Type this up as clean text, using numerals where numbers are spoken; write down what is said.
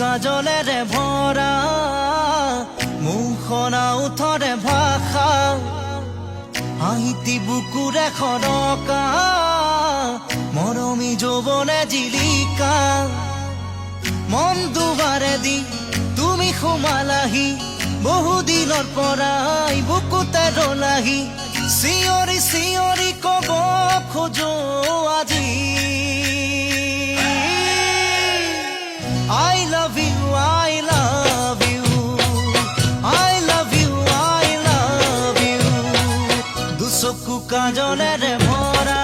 কাজলেৰে ভৰা মুখনা উঠৰে ভাষা হাঁহিতি বুকুৰে খৰকা মৰমী যৌৱনে জিলিকা মন দুবাৰে দি তুমি সোমালাহি বহুদিনৰ পৰাই বুকুতে ৰলাহি চিঞৰি চিঞৰি কব খোজো আজি I love you, I love you, I love you, I love you. দুচকু কাজলেৰে ভৰা